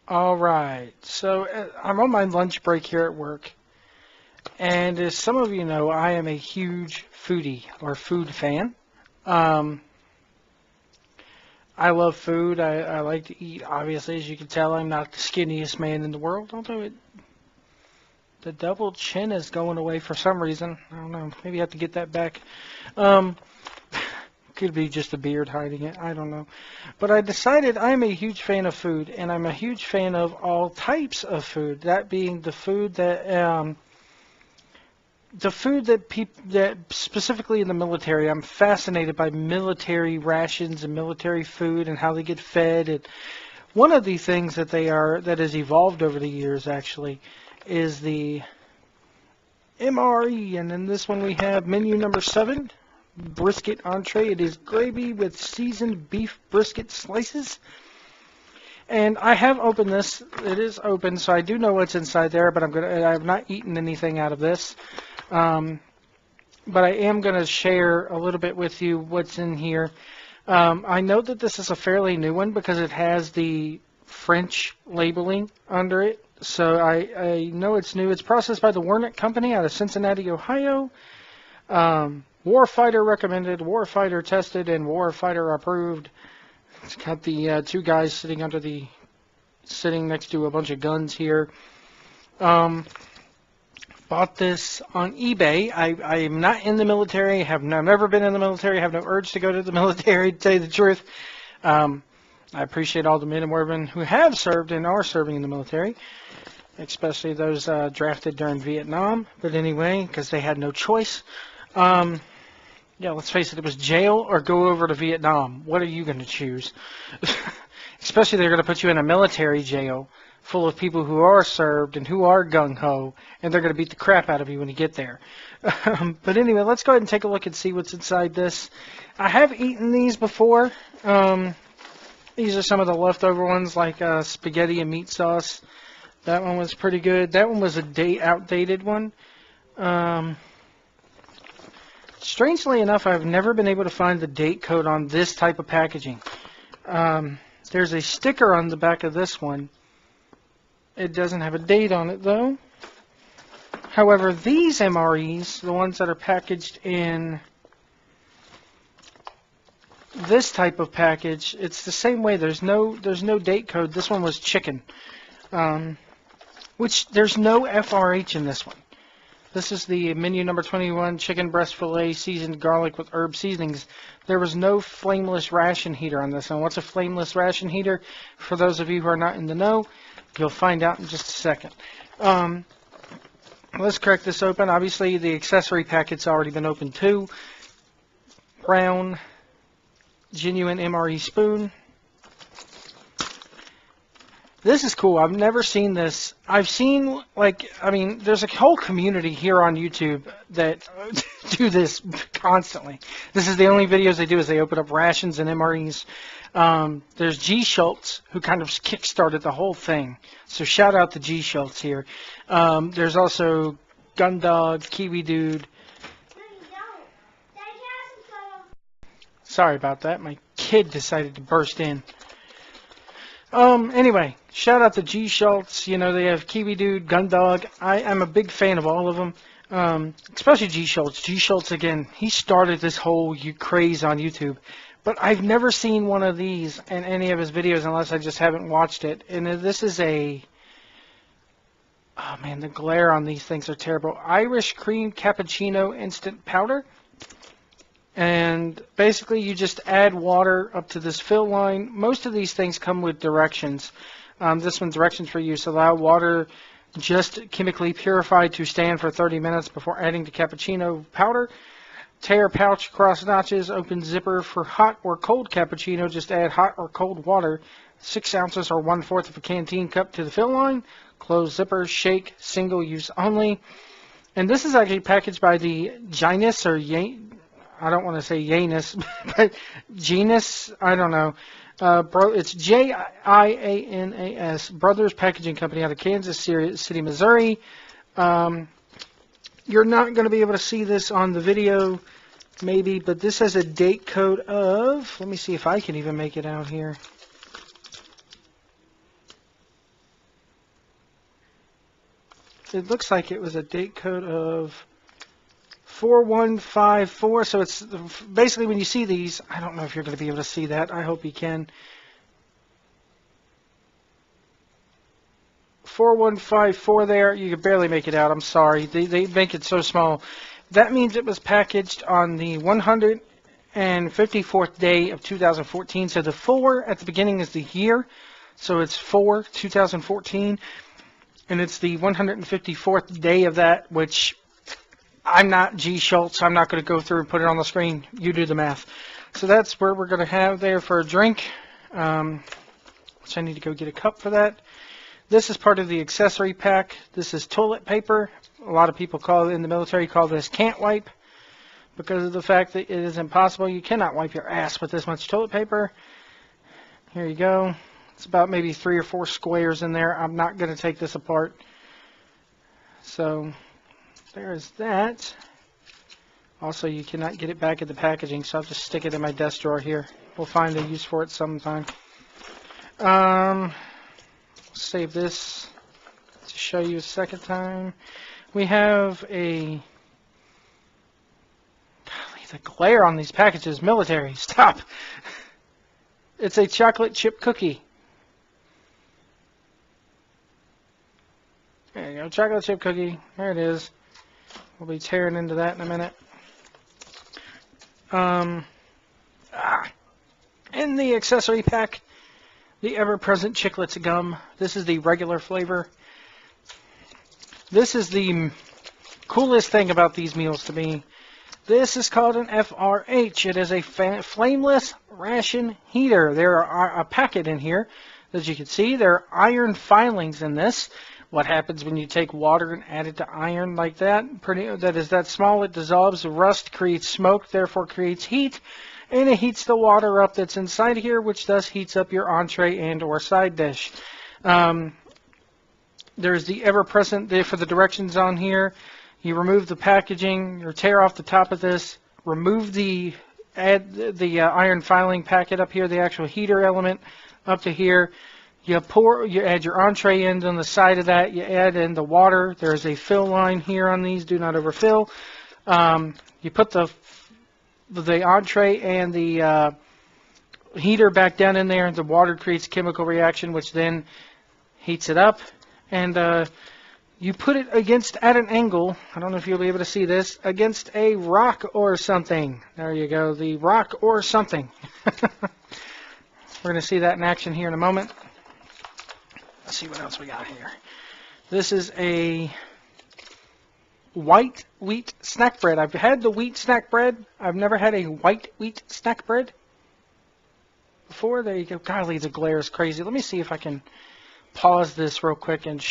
All right. So I'm on my lunch break here at work, and as some of you know, I am a huge foodie or food fan. Um, I love food. I like to eat. Obviously, as you can tell, I'm not the skinniest man in the world, although the double chin is going away for some reason. I don't know. Maybe I have to get that back. Um, could be just a beard hiding it. I don't know. But I decided I'm a huge fan of food, and I'm a huge fan of all types of food. That being the food that people that specifically in the military. I'm fascinated by military rations and military food and how they get fed. And one of the things that has evolved over the years actually is the MRE, and in this one we have menu number 7. Brisket entree. It is gravy with seasoned beef brisket slices. And I have opened this. It is open, so I do know what's inside there, but I have not eaten anything out of this. But I am going to share a little bit with you what's in here. I know that this is a fairly new one because it has the French labeling under it. So I know it's new. It's processed by the Wernick Company out of Cincinnati, Ohio. Warfighter recommended, Warfighter tested, and Warfighter approved. It's got the two guys sitting next to a bunch of guns here. Bought this on eBay. I am not in the military. I've never been in the military. I have no urge to go to the military, to tell you the truth. I appreciate all the men and women who have served and are serving in the military, especially those drafted during Vietnam. But anyway, because they had no choice. Yeah, let's face it, it was jail or go over to Vietnam. What are you going to choose? Especially they're going to put you in a military jail full of people who are served and who are gung-ho, and they're going to beat the crap out of you when you get there. But anyway, let's go ahead and take a look and see what's inside this. I have eaten these before. These are some of the leftover ones, like spaghetti and meat sauce. That one was pretty good. That one was a outdated one. Strangely enough, I've never been able to find the date code on this type of packaging. There's a sticker on the back of this one. It doesn't have a date on it, though. However, these MREs, the ones that are packaged in this type of package, it's the same way. There's no date code. This one was chicken, which there's no FRH in this one. This is the menu number 21, chicken breast fillet, seasoned garlic with herb seasonings. There was no flameless ration heater on this one. What's a flameless ration heater? For those of you who are not in the know, you'll find out in just a second. Let's crack this open. Obviously, the accessory packet's already been opened too. Brown, genuine MRE spoon. This is cool. I've never seen this. I've seen, there's a whole community here on YouTube that do this constantly. This is the only videos they do is they open up rations and MREs. There's G. Schultz, who kind of kick-started the whole thing. So shout out to G. Schultz here. There's also Gundog, Kiwi Dude. Sorry about that. My kid decided to burst in. Anyway, shout out to G. Schultz. You know, they have Kiwi Dude, Gundog. I'm a big fan of all of them, especially G. Schultz. G. Schultz, again, he started this whole craze on YouTube. But I've never seen one of these in any of his videos unless I just haven't watched it. And this is oh man, the glare on these things are terrible. Irish cream cappuccino instant powder. And basically you just add water up to this fill line. Most of these things come with directions. This one's directions for use. Allow water just chemically purified to stand for 30 minutes before adding the cappuccino powder. Tear pouch across notches. Open zipper for hot or cold cappuccino. Just add hot or cold water. 6 ounces or 1/4 of a canteen cup to the fill line. Close zipper. Shake. Single use only. And this is actually packaged by the Janus or I don't want to say Janus, but Genus, I don't know. It's Jianas, Brothers Packaging Company out of Kansas City, Missouri. You're not going to be able to see this on the video, maybe, but this has a date code of, let me see if I can even make it out here. it looks like it was a date code of 4154. So it's basically, when you see these, I don't know if you're going to be able to see that. I hope you can. 4154 there. You can barely make it out. I'm sorry. They make it so small. That means it was packaged on the 154th day of 2014. So the 4 at the beginning is the year. So it's 4/2014. And it's the 154th day of that, which I'm not G. Schultz. I'm not going to go through and put it on the screen. You do the math. So that's where we're going to have there for a drink. Which I need to go get a cup for that. This is part of the accessory pack. This is toilet paper. A lot of people in the military call this can't wipe because of the fact that it is impossible. You cannot wipe your ass with this much toilet paper. Here you go. It's about maybe 3 or 4 squares in there. I'm not going to take this apart. So there's that. Also, you cannot get it back at the packaging, so I'll just stick it in my desk drawer here. We'll find a use for it sometime. Save this to show you a second time. We have a... Golly, the glare on these packages. Military, stop! It's a chocolate chip cookie. There you go, chocolate chip cookie. There it is. We'll be tearing into that in a minute. In the accessory pack, the ever-present Chiclets gum. This is the regular flavor. This is the coolest thing about these meals to me. This is called an FRH. It is a flameless ration heater. There are a packet in here. As you can see, there are iron filings in this. What happens when you take water and add it to iron like that? That is that small, it dissolves. Rust creates smoke, therefore creates heat. And it heats the water up that's inside here, which thus heats up your entree and or side dish. There's the ever-present there for the directions on here. You remove the packaging, or tear off the top of this, remove add the iron filing packet up here, the actual heater element up to here. You add your entree in on the side of that. You add in the water. There's a fill line here on these. Do not overfill. You put the entree and the heater back down in there, and the water creates a chemical reaction, which then heats it up. And you put it at an angle. I don't know if you'll be able to see this, against a rock or something. There you go, the rock or something. We're going to see that in action here in a moment. Let's see what else we got here. This is a white wheat snack bread. I've had the wheat snack bread. I've never had a white wheat snack bread before. There you go. Golly, the glare is crazy. Let me see if I can pause this real quick and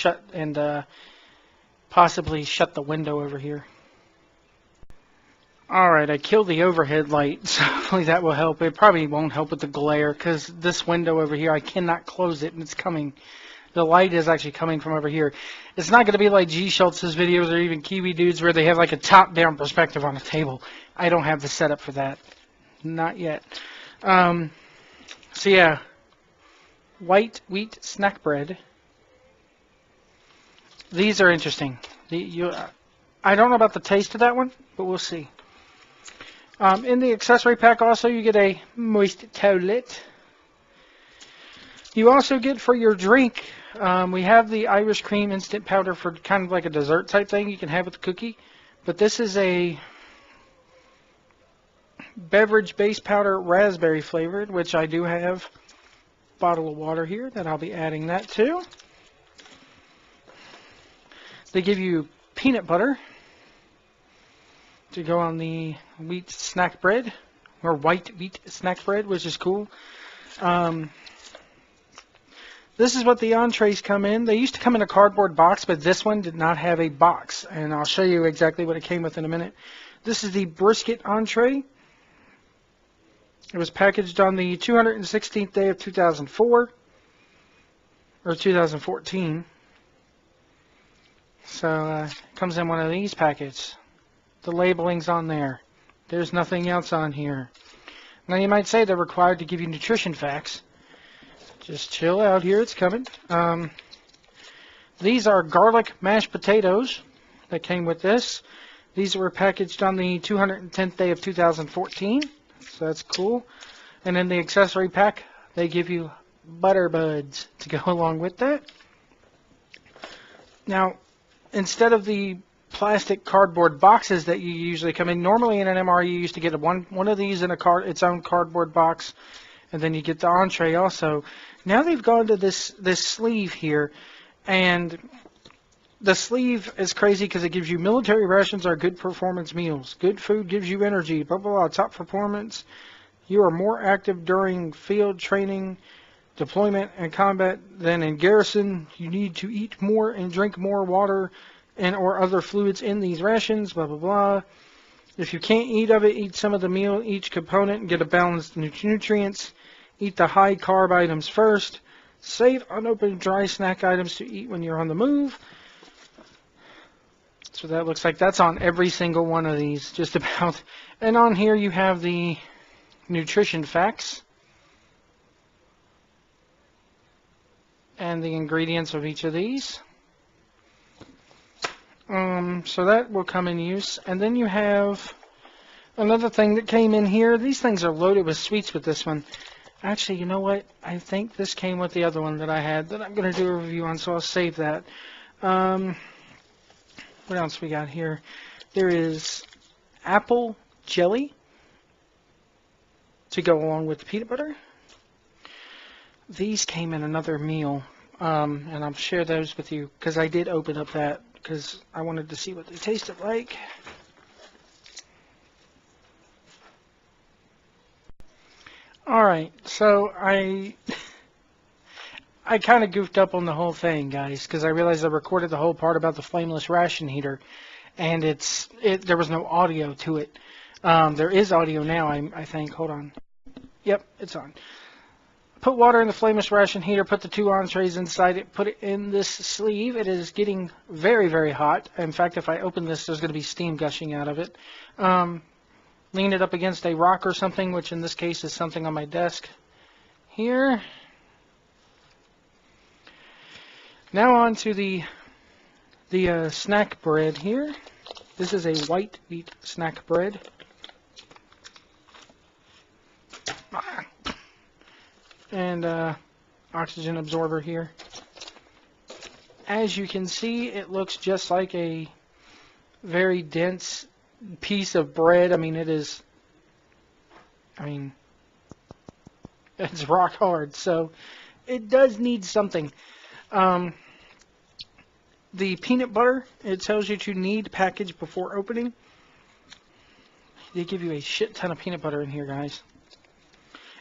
possibly shut the window over here. Alright, I killed the overhead light, so hopefully that will help. It probably won't help with the glare because this window over here, I cannot close it and it's coming. The light is actually coming from over here. It's not going to be like G. Schultz's videos or even Kiwi Dude's where they have like a top-down perspective on a table. I don't have the setup for that. Not yet. So yeah, white wheat snack bread. These are interesting. I don't know about the taste of that one, but we'll see. In the accessory pack also you get a moist towelette. You also get for your drink, we have the Irish cream instant powder for kind of like a dessert type thing you can have with the cookie. But this is a beverage base powder raspberry flavored, which I do have a bottle of water here that I'll be adding that to. They give you peanut butter to go on the wheat snack bread, or white wheat snack bread, which is cool. This is what the entrees come in. They used to come in a cardboard box, but this one did not have a box, and I'll show you exactly what it came with in a minute. This is the brisket entree. It was packaged on the 216th day of 2004, or 2014. So it comes in one of these packets. The labeling's on there. There's nothing else on here. Now you might say they're required to give you nutrition facts. Just chill out here, it's coming. These are garlic mashed potatoes that came with this. These were packaged on the 210th day of 2014, so that's cool. And in the accessory pack, they give you butter buds to go along with that. Now, instead of the plastic cardboard boxes that you usually come in, normally in an MRE you used to get one of these in its own cardboard box, and then you get the entree also. Now they've gone to this sleeve here, and the sleeve is crazy because it gives you military rations are good performance meals. Good food gives you energy, blah, blah, blah, top performance. You are more active during field training, deployment, and combat than in garrison. You need to eat more and drink more water and or other fluids in these rations, blah, blah, blah. If you can't eat of it, eat some of the meal, each component, and get a balanced nutrients. Eat the high carb items first. Save unopened dry snack items to eat when you're on the move. So that looks like that's on every single one of these, just about. And on here you have the nutrition facts and the ingredients of each of these. So that will come in use. And then you have another thing that came in here. These things are loaded with sweets with this one. Actually, you know what? I think this came with the other one that I had that I'm going to do a review on, so I'll save that. What else we got here? There is apple jelly to go along with the peanut butter. These came in another meal, and I'll share those with you because I did open up that because I wanted to see what they tasted like. Alright, so I kind of goofed up on the whole thing, guys, because I realized I recorded the whole part about the flameless ration heater, and there was no audio to it. There is audio now, I think. Hold on. Yep, it's on. Put water in the flameless ration heater, put the 2 entrees inside it, put it in this sleeve. It is getting very, very hot. In fact, if I open this, there's going to be steam gushing out of it. Lean it up against a rock or something, which in this case is something on my desk here. Now on to the snack bread here. This is a white wheat snack bread. And oxygen absorber here. As you can see, it looks just like a very dense piece of bread. I mean, it's rock hard, so it does need something. The peanut butter, it tells you to knead package before opening. They give you a shit ton of peanut butter in here, guys.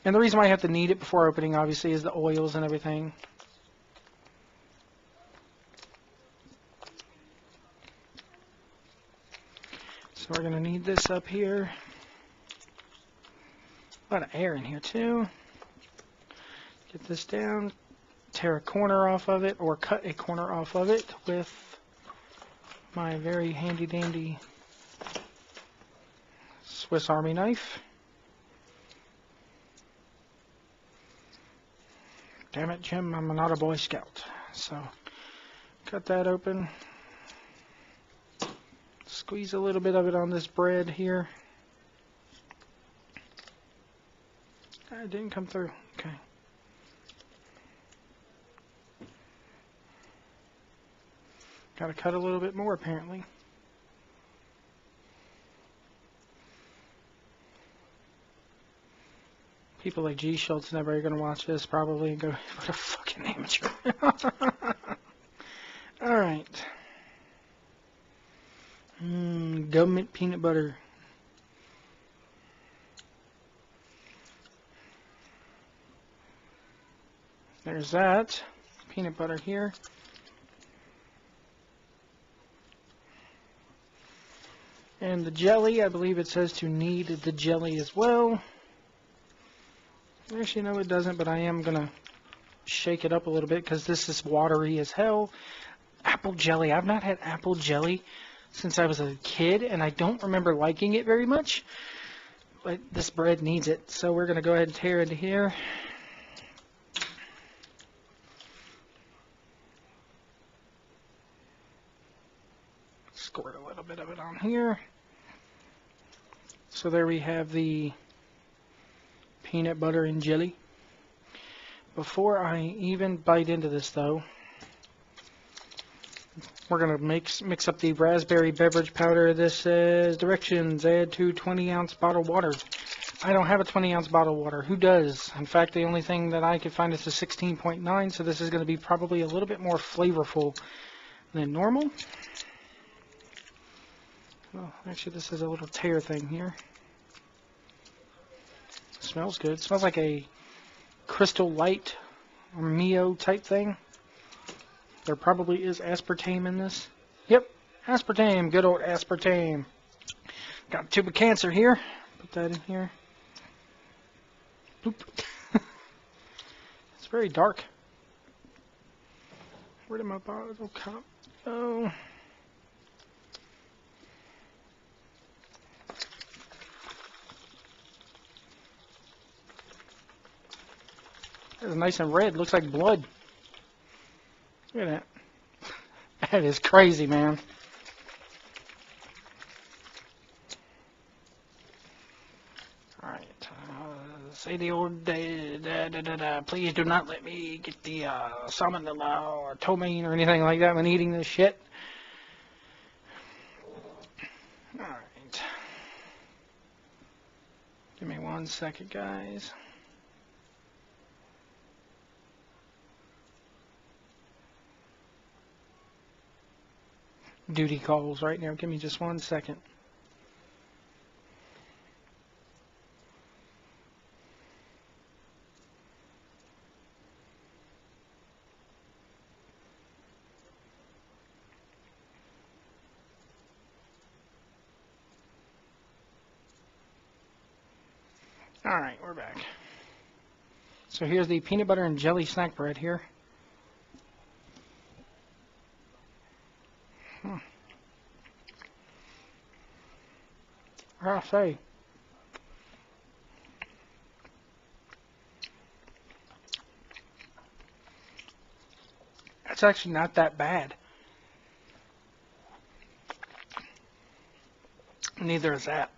And the reason why I have to knead it before opening, obviously, is the oils and everything. So we're going to knead this up here. A lot of air in here, too. Get this down. Tear a corner off of it, or cut a corner off of it with my very handy-dandy Swiss Army knife. Damn it, Jim, I'm not a Boy Scout. So, cut that open. Squeeze a little bit of it on this bread here. It didn't come through. Okay. Got to cut a little bit more, apparently. People like G. Schultz never are going to watch this, probably, and go, what a fucking amateur. Alright. Government peanut butter. There's that. Peanut butter here. And the jelly, I believe it says to knead the jelly as well. Actually, no, it doesn't, but I am going to shake it up a little bit because this is watery as hell. Apple jelly. I've not had apple jelly since I was a kid, and I don't remember liking it very much. But this bread needs it, so we're going to go ahead and tear into here. squirt a little bit of it on here. So there we have the peanut butter and jelly. Before I even bite into this though, we're going to mix up the raspberry beverage powder. This says directions, add to 20-ounce bottled water. I don't have a 20-ounce bottled water. Who does? In fact, the only thing that I could find is a 16.9, so this is going to be probably a little bit more flavorful than normal. Well, actually, this is a little tear thing here. Smells good. It smells like a Crystal Light or Mio type thing. There probably is aspartame in this. Yep, aspartame. Good old aspartame. Got a tube of cancer here. Put that in here. Boop. It's very dark. Where did my bottle cup go? It's nice and red. Looks like blood. Look at that. That is crazy, man. Alright. Say the old please do not let me get the salmonella or ptomaine or anything like that when eating this shit. Alright. Give me 1 second, guys. Duty calls right now. Give me just 1 second. Alright, we're back. So here's the peanut butter and jelly snack bread here. I gotta say, that's actually not that bad. Neither is that.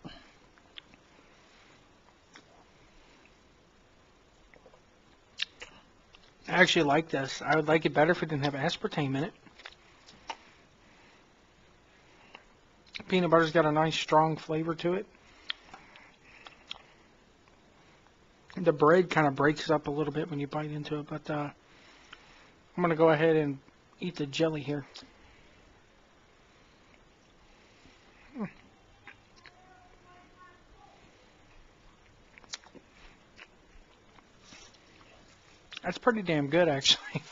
I actually like this. I would like it better if it didn't have aspartame in it. Peanut butter's got a nice strong flavor to it. The bread kind of breaks up a little bit when you bite into it, but I'm going to go ahead and eat the jelly here. That's pretty damn good, actually.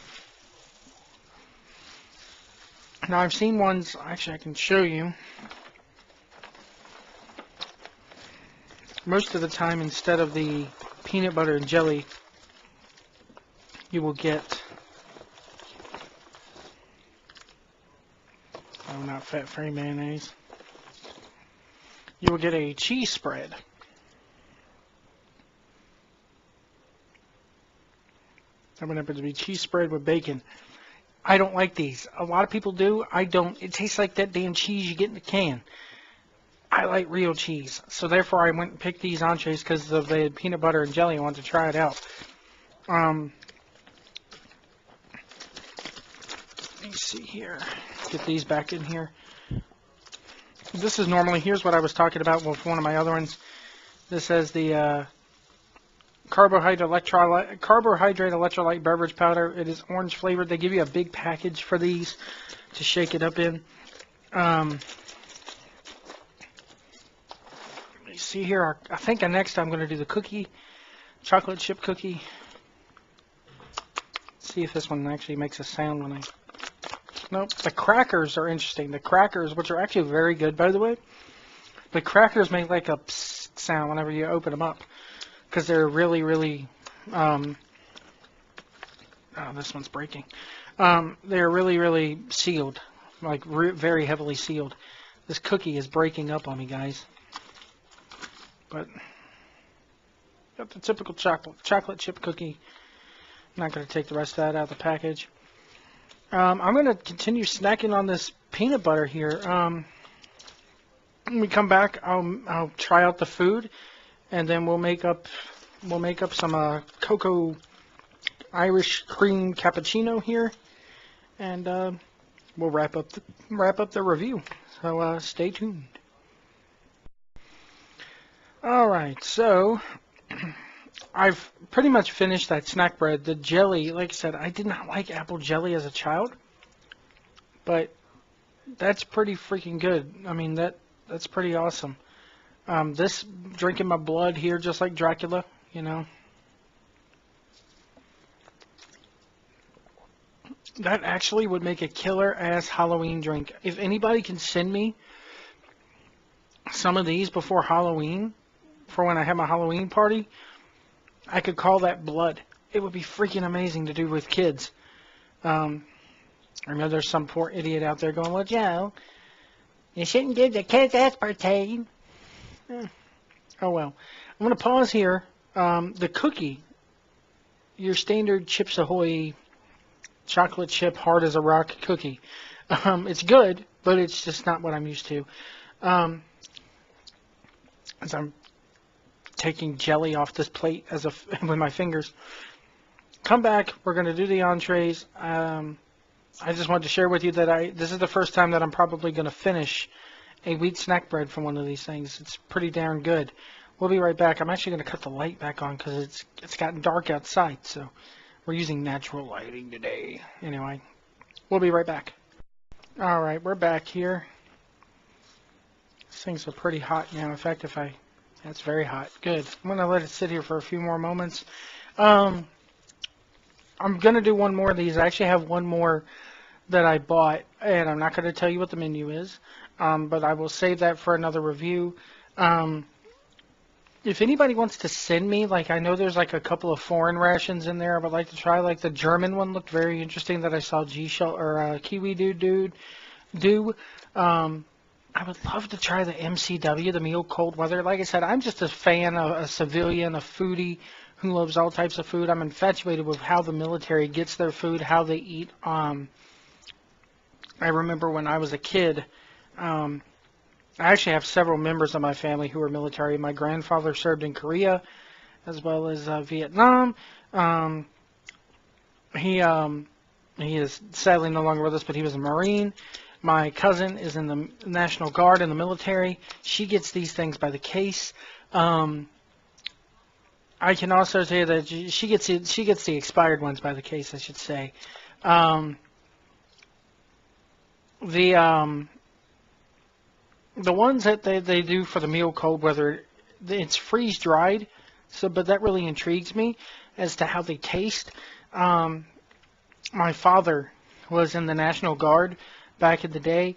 Now, I've seen ones, actually I can show you. Most of the time, instead of the peanut butter and jelly, you will get, oh, not fat-free mayonnaise. You will get a cheese spread. That one happens to be cheese spread with bacon. I don't like these. A lot of people do. I don't. It tastes like that damn cheese you get in the can. I like real cheese. So therefore I went and picked these entrees because of the peanut butter and jelly. I wanted to try it out. Let me see here. Get these back in here. This is normally, here's what I was talking about with one of my other ones. This has the carbohydrate electrolyte beverage powder. It is orange flavored. They give you a big package for these to shake it up in. You see here, I think next I'm going to do the cookie, chocolate chip cookie. See if this one actually makes a sound when I... Nope, the crackers are interesting. The crackers, which are actually very good, by the way, the crackers make like a psst sound whenever you open them up, because they're really, really... oh, this one's breaking. They're really, really sealed, like very heavily sealed. This cookie is breaking up on me, guys. But got the typical chocolate chip cookie. I'm not going to take the rest of that out of the package. I'm going to continue snacking on this peanut butter here. When we come back, I'll try out the food, and then we'll make up some cocoa Irish cream cappuccino here, and we'll wrap up the review. So stay tuned. All right, so I've pretty much finished that snack bread. The jelly, like I said, I did not like apple jelly as a child, but that's pretty freaking good. I mean, that's pretty awesome. This drinking my blood here, just like Dracula, you know. That actually would make a killer ass Halloween drink. If anybody can send me some of these before Halloween, for when I have my Halloween party, I could call that blood. It would be freaking amazing to do with kids. I know there's some poor idiot out there going, well, Joe, you shouldn't give the kids aspartame. Oh, well. I'm going to pause here. The cookie, your standard Chips Ahoy chocolate chip hard as a rock cookie. It's good, but it's just not what I'm used to. As I'm taking jelly off this plate with my fingers. Come back. We're going to do the entrees. I just wanted to share with you that this is the first time that I'm probably going to finish a wheat snack bread from one of these things. It's pretty darn good. We'll be right back. I'm actually going to cut the light back on because it's gotten dark outside, so we're using natural lighting today. Anyway, we'll be right back. All right, we're back here. These things are pretty hot now. In fact, that's very hot. Good. I'm going to let it sit here for a few more moments. I'm going to do one more of these. I actually have one more that I bought, and I'm not going to tell you what the menu is, but I will save that for another review. If anybody wants to send me, like, I know there's like a couple of foreign rations in there I would like to try. Like the German one looked very interesting that I saw Kiwi Dude do. I would love to try the MCW, the meal cold weather. Like I said, I'm just a fan, a civilian, a foodie who loves all types of food. I'm infatuated with how the military gets their food, how they eat. I remember when I was a kid, I actually have several members of my family who are military. My grandfather served in Korea as well as Vietnam. He is sadly no longer with us, but he was a Marine. My cousin is in the National Guard in the military. She gets these things by the case. I can also say that she gets the expired ones by the case, I should say. The ones that they do for the meal cold weather, it's freeze dried. But that really intrigues me as to how they taste. My father was in the National Guard back in the day.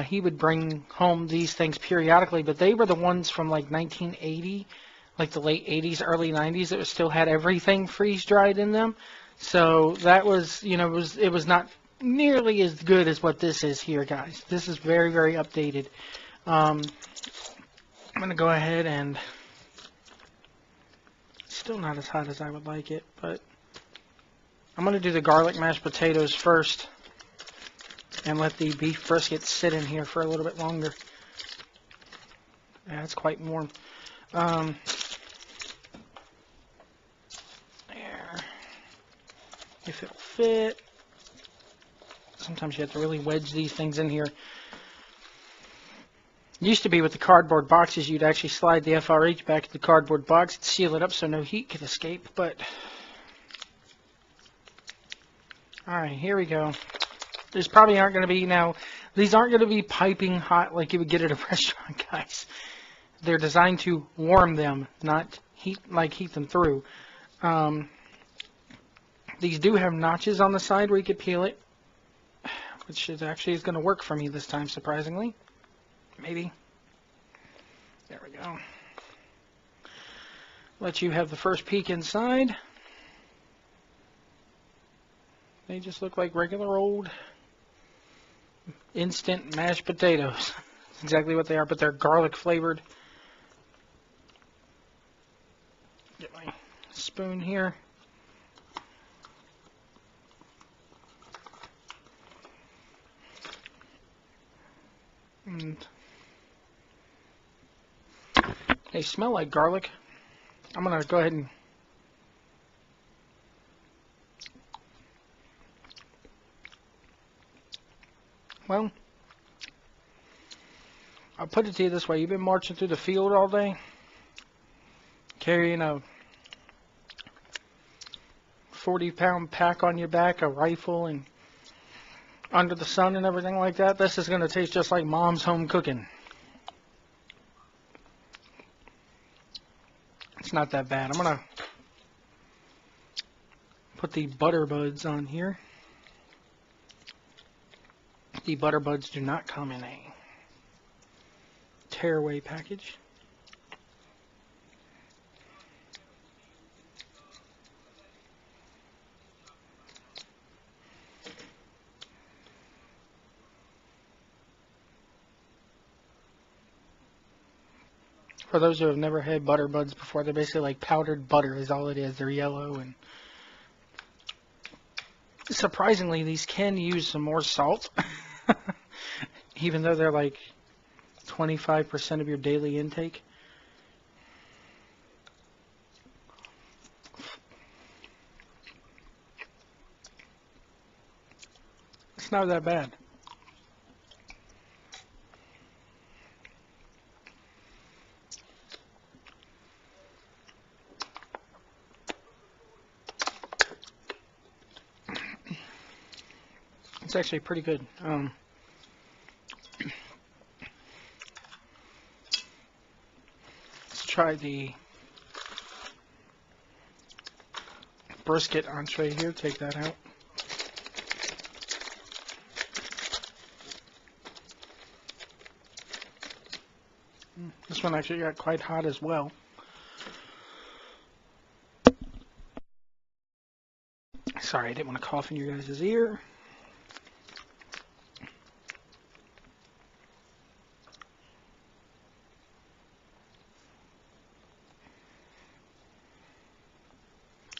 He would bring home these things periodically, but they were the ones from like 1980, like the late 80s, early 90s that still had everything freeze dried in them. So that was, it was not nearly as good as what this is here, guys. This is very, very updated. I'm going to go ahead and still not as hot as I would like it, but I'm going to do the garlic mashed potatoes first and let the beef brisket sit in here for a little bit longer. Yeah, it's quite warm. There. If it'll fit. Sometimes you have to really wedge these things in here. Used to be with the cardboard boxes, you'd actually slide the FRH back in the cardboard box and seal it up so no heat could escape, but alright, here we go. These probably aren't going to be, these aren't going to be piping hot like you would get at a restaurant, guys. They're designed to warm them, not heat them through. These do have notches on the side where you could peel it, which is going to work for me this time, surprisingly. Maybe. There we go. Let you have the first peek inside. They just look like regular old instant mashed potatoes. That's exactly what they are, but they're garlic flavored. Get my spoon here. And they smell like garlic. I'm going to go ahead and well, I'll put it to you this way. You've been marching through the field all day, carrying a 40-pound pack on your back, a rifle, and under the sun and everything like that. This is going to taste just like Mom's home cooking. It's not that bad. I'm going to put the butter buds on here. The butter buds do not come in a tearaway package. For those who have never had butter buds before, they're basically like powdered butter is all it is. They're yellow, and surprisingly, these can use some more salt. Even though they're like 25% of your daily intake. It's not that bad. It's actually pretty good. Let's try the brisket entree here. Take that out. This one actually got quite hot as well. Sorry, I didn't want to cough in your guys' ear.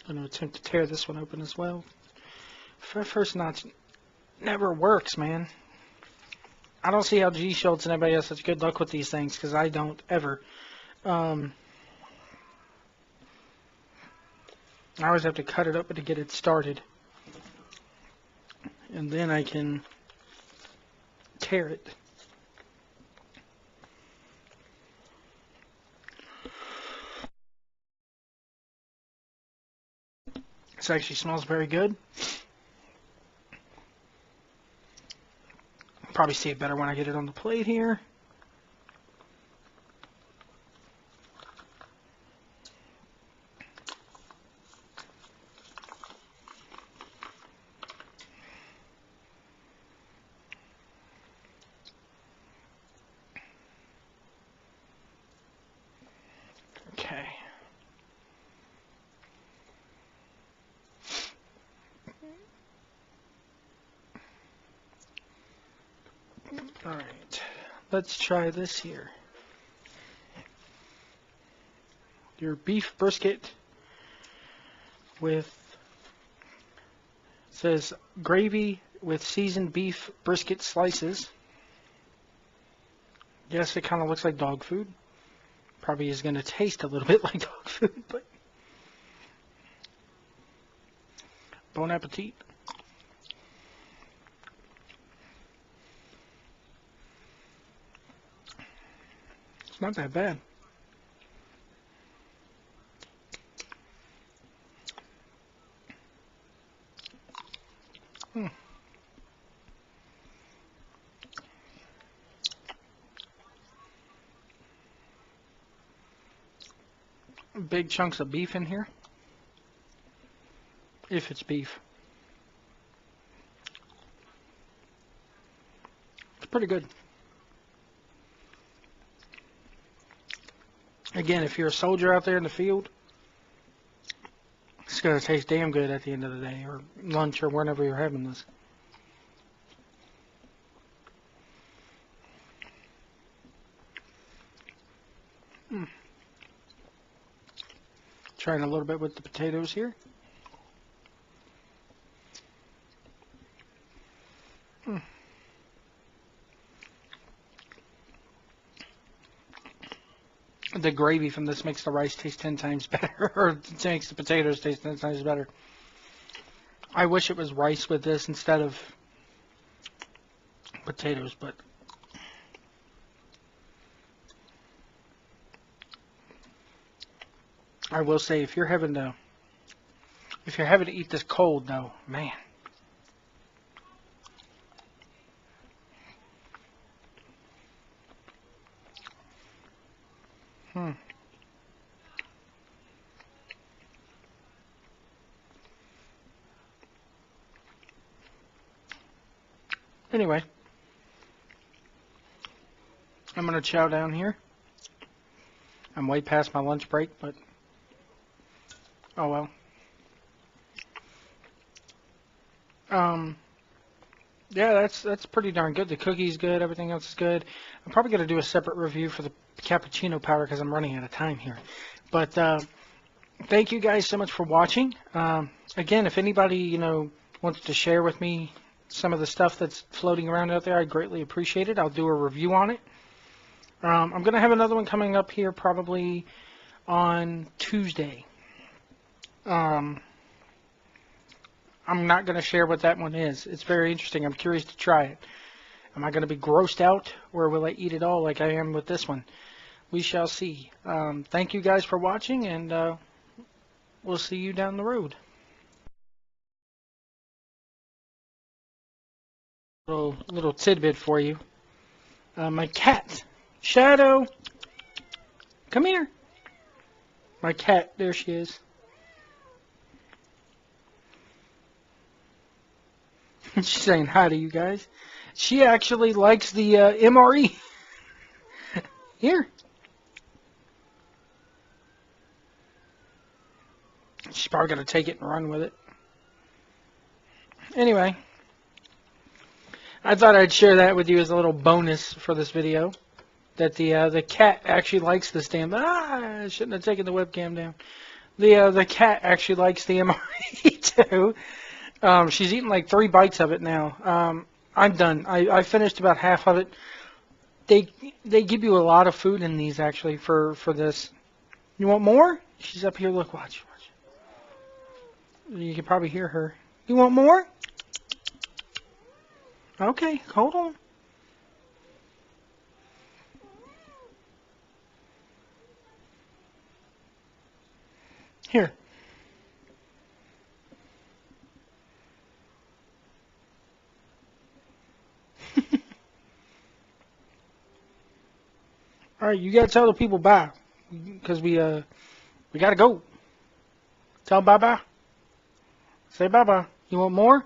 I'm going to attempt to tear this one open as well. First notch never works, man. I don't see how G. Schultz and everybody has such good luck with these things, because I don't ever. I always have to cut it up to get it started. And then I can tear it. This actually smells very good. Probably see it better when I get it on the plate here. Okay. Alright, let's try this here. Your beef brisket with, it says gravy with seasoned beef brisket slices. Yes, it kind of looks like dog food. Probably is going to taste a little bit like dog food, but bon appetit. It's not that bad. Big chunks of beef in here, if it's beef. It's pretty good. Again, if you're a soldier out there in the field, it's going to taste damn good at the end of the day, or lunch, or whenever you're having this. Trying a little bit with the potatoes here. the gravy from this makes the rice taste 10 times better, or it makes the potatoes taste 10 times better. I wish it was rice with this instead of potatoes, but I will say if you're having to eat this cold though, man. Anyway, I'm gonna chow down here. I'm way past my lunch break, but oh well. Yeah, that's pretty darn good. The cookie's good. Everything else is good. I'm probably gonna do a separate review for the cappuccino powder because I'm running out of time here. But thank you guys so much for watching. Again, if anybody wants to share with me some of the stuff that's floating around out there, I'd greatly appreciate it. I'll do a review on it. I'm gonna have another one coming up here probably on Tuesday. I'm not going to share what that one is. It's very interesting. I'm curious to try it. Am I going to be grossed out, or will I eat it all like I am with this one? We shall see. Thank you guys for watching, and we'll see you down the road. Little tidbit for you. My cat, Shadow, come here. My cat, there she is. She's saying hi to you guys. She actually likes the MRE. Here. She's probably going to take it and run with it. Anyway, I thought I'd share that with you as a little bonus for this video. That the cat actually likes this damn... I shouldn't have taken the webcam down. The cat actually likes the MRE too. She's eaten like 3 bites of it now. I'm done. I finished about half of it. They give you a lot of food in these actually for this. You want more? She's up here. Look, watch. You can probably hear her. You want more? Okay, hold on. Here. All right, you gotta tell the people bye, because we gotta go. Tell them bye-bye. Say bye-bye. You want more?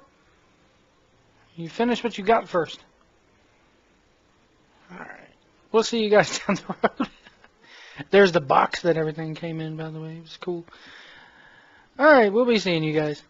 You finish what you got first. All right. We'll see you guys down the road. There's the box that everything came in, by the way. It was cool. All right, we'll be seeing you guys.